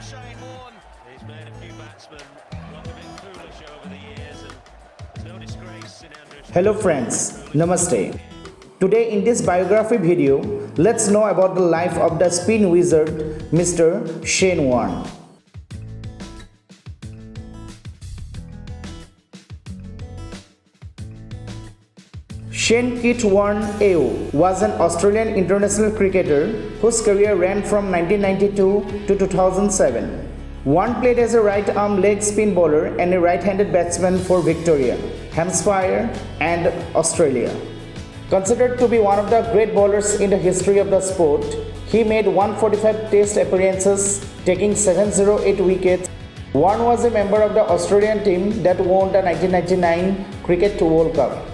Shane Warne. He's made a few batsmen look a bit foolish over the years, and there's no disgrace in Andrew's. Hello friends, Namaste. Today in this biography video, let's know about the life of the spin wizard Mr. Shane Warne. Shane Kit Warne AO was an Australian international cricketer whose career ran from 1992 to 2007. Warne played as a right-arm leg spin bowler and a right-handed batsman for Victoria, Hampshire and Australia. Considered to be one of the great bowlers in the history of the sport, he made 145 test appearances, taking 708 wickets. Warne was a member of the Australian team that won the 1999 Cricket World Cup.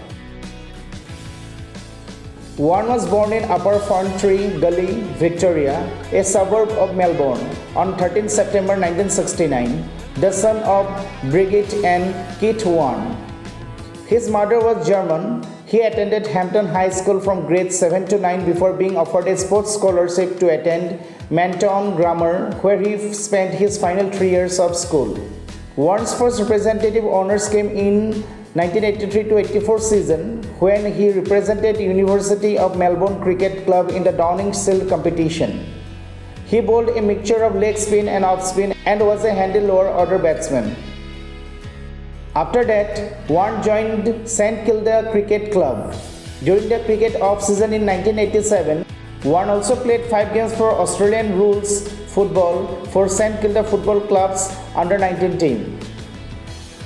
Warne was born in Upper Ferntree Gully, Victoria, a suburb of Melbourne, on 13 September 1969, the son of Brigitte and Kit Warne. His mother was German. He attended Hampton High School from grades 7 to 9 before being offered a sports scholarship to attend Manton Grammar, where he spent his final 3 years of school. Warne's first representative honours came in 1983-84 season when he represented University of Melbourne Cricket Club in the Downing Shield competition. He bowled a mixture of leg spin and off spin and was a handy lower order batsman. After that, Warne joined St Kilda Cricket Club. During the cricket off-season in 1987, Warne also played 5 games for Australian rules football for St Kilda Football Club's under-19 team.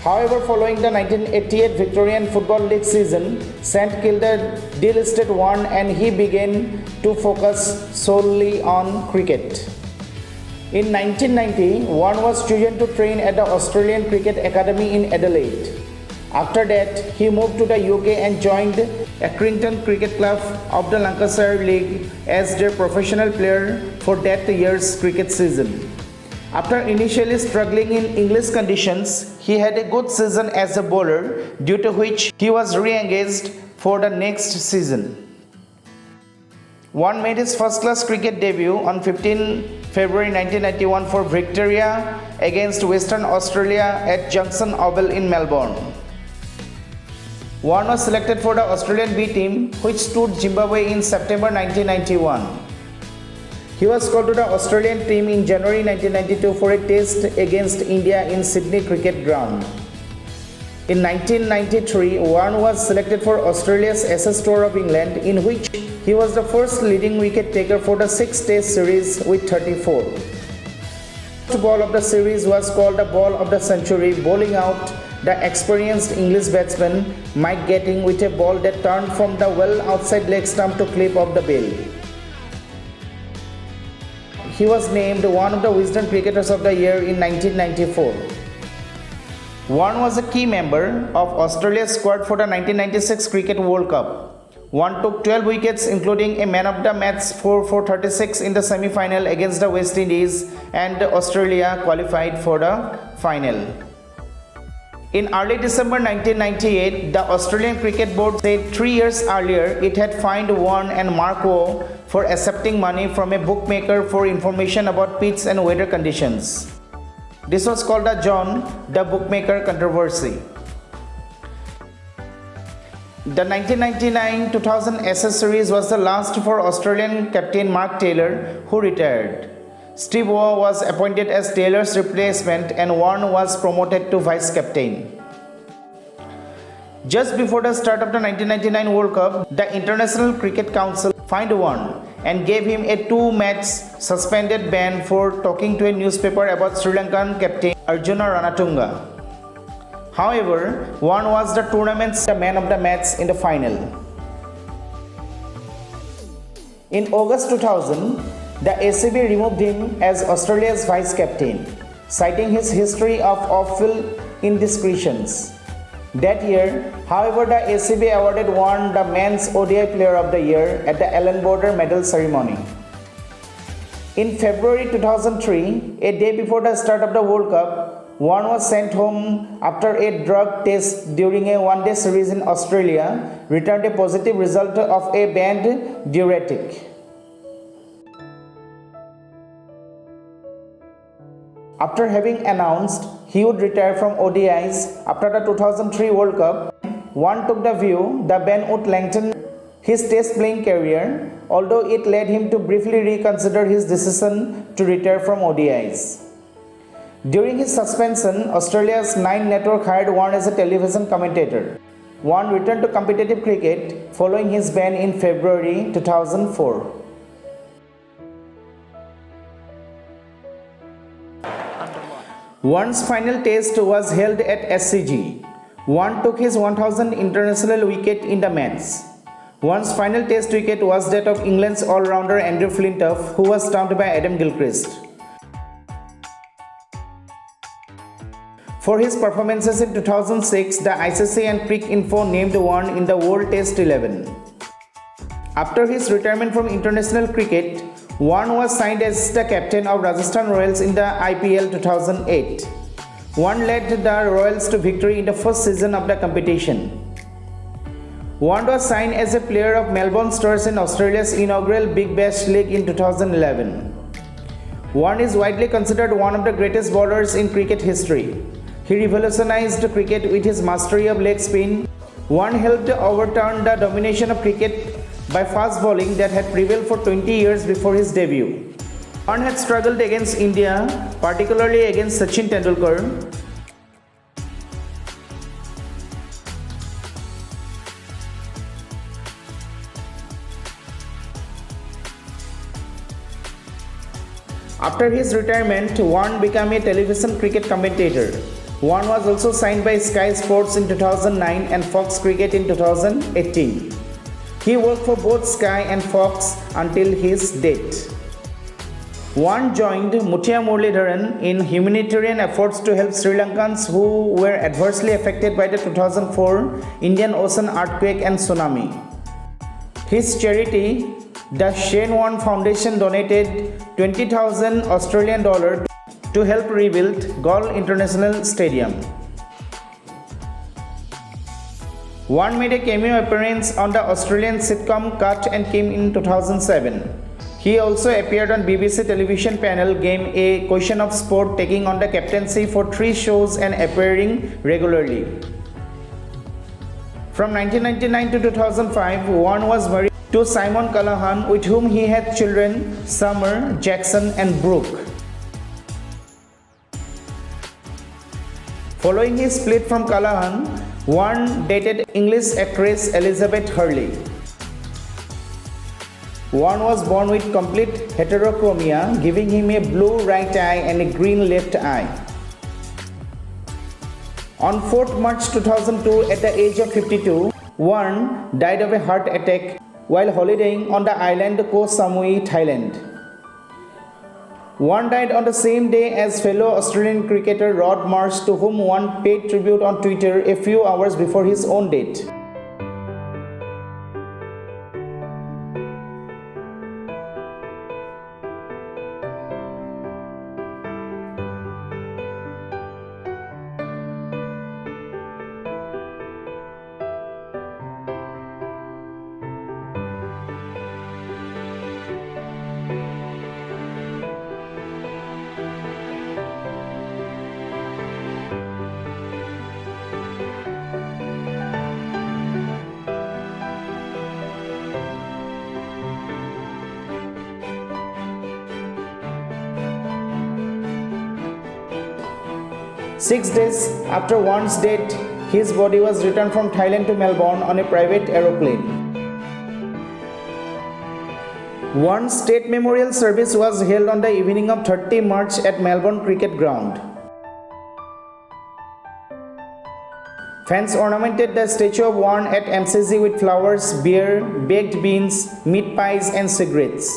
However, following the 1988 Victorian Football League season, St Kilda delisted Warne and he began to focus solely on cricket. In 1990, Warne was chosen to train at the Australian Cricket Academy in Adelaide. After that, he moved to the UK and joined Accrington Cricket Club of the Lancashire League as their professional player for that year's cricket season. After initially struggling in English conditions, he had a good season as a bowler, due to which he was re-engaged for the next season. Warne made his first-class cricket debut on 15 February 1991 for Victoria against Western Australia at Junction Oval in Melbourne. Warne was selected for the Australian B team, which stood Zimbabwe in September 1991. He was called to the Australian team in January 1992 for a test against India in Sydney Cricket Ground. In 1993, Warne was selected for Australia's Ashes Tour of England, in which he was the first leading wicket taker for the 6-test series with 34. The ball of the series was called the ball of the century, bowling out the experienced English batsman Mike Gatting with a ball that turned from the well outside leg stump to clip off the bill. He was named one of the Wisden Cricketers of the Year in 1994. Warne was a key member of Australia's squad for the 1996 Cricket World Cup. Warne took 12 wickets, including a man of the match for 436 in the semi-final against the West Indies, and Australia qualified for the final. In early December 1998, the Australian Cricket Board said 3 years earlier it had fined Warne and Mark Waugh for accepting money from a bookmaker for information about pitch and weather conditions. This was called the bookmaker controversy. The 1999-2000 Ashes series was the last for Australian captain Mark Taylor, who retired. Steve Waugh was appointed as Taylor's replacement and Warne was promoted to vice-captain. Just before the start of the 1999 World Cup, the International Cricket Council fined Warne and gave him a 2-match suspended ban for talking to a newspaper about Sri Lankan captain Arjuna Ranatunga. However, Warne was the tournament's man of the match in the final. In August 2000, the ACB removed him as Australia's vice-captain, citing his history of off-field indiscretions. That year, however, the ACB awarded Warne the Men's ODI Player of the Year at the Allan Border Medal ceremony. In February 2003, a day before the start of the World Cup, Warne was sent home after a drug test during a one-day series in Australia returned a positive result of a banned diuretic. The 1999 World Cup, Warne was selected for the Australian B team, which stood Zimbabwe in September 1991. He was also selected for the Australian B team in January 1993 for a test against India in Sydney Cricket Ground. However, Warne was chosen to train at the Australian Cricket Academy in Adelaide. After that, he moved to the UK and joined Accrington Cricket Club of the Lancashire League as their professional player for that year's cricket season. After having announced he would retire from ODIs after the 2003 World Cup, Warne took the view the ban would lengthen his test playing career, although it led him to briefly reconsider his decision to retire from ODIs. During his suspension, Australia's Nine Network hired Warne as a television commentator. Warne returned to competitive cricket following his ban in February 2004. Warne's final test was held at SCG. Warne took his 1000th international wicket in the match. Warne's final test wicket was that of England's all-rounder Andrew Flintoff, who was stumped by Adam Gilchrist. For his performances in 2006, the ICC and Cricinfo named Warne in the World Test 11. After his retirement from international cricket, Warne was signed as the captain of Rajasthan Royals in the IPL 2008. Warne led the Royals to victory in the first season of the competition. Warne was signed as a player of Melbourne Stars in Australia's inaugural Big Bash League in 2011. Warne is widely considered one of the greatest bowlers in cricket history. He revolutionized cricket with his mastery of leg spin. Warne helped overturn the domination of cricket by fast bowling that had prevailed for 20 years before his debut. Warne had struggled against India, particularly against Sachin Tendulkar. After his retirement, Warne became a television cricket commentator. Warne was also signed by Sky Sports in 2009 and Fox Cricket in 2018. He worked for both Sky and Fox until his death. Warne joined Muthia Muralidharan in humanitarian efforts to help Sri Lankans who were adversely affected by the 2004 Indian Ocean earthquake and tsunami. His charity, the Shane Warne Foundation, donated 20,000 Australian dollars to help rebuild Galle International Stadium. Warne made a cameo appearance on the Australian sitcom Cut and Kim in 2007. He also appeared on BBC television panel Game A Question of Sport, taking on the captaincy for 3 shows and appearing regularly. From 1999 to 2005, Warne was married to Simon Callaghan, with whom he had children Summer, Jackson and Brooke. Following his split from Callaghan, Warne dated English actress Elizabeth Hurley. Warne was born with complete heterochromia, giving him a blue right eye and a green left eye. On 4th March 2002, at the age of 52, Warne died of a heart attack while holidaying on the island Koh Samui, Thailand. Warne died on the same day as fellow Australian cricketer Rod Marsh, to whom Warne paid tribute on Twitter a few hours before his own death. Six days after Warne's death, his body was returned from Thailand to Melbourne on a private aeroplane. Warne's state memorial service was held on the evening of 30 March at Melbourne Cricket Ground. Fans ornamented the statue of Warne at MCG with flowers, beer, baked beans, meat pies and cigarettes.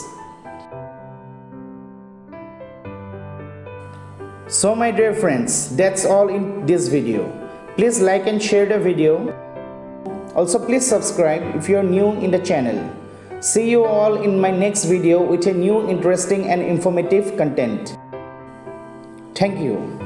So my dear friends, that's all in this video. Please like and share the video. Also please subscribe if you are new in the channel. See you all in my next video with a new interesting and informative content. Thank you.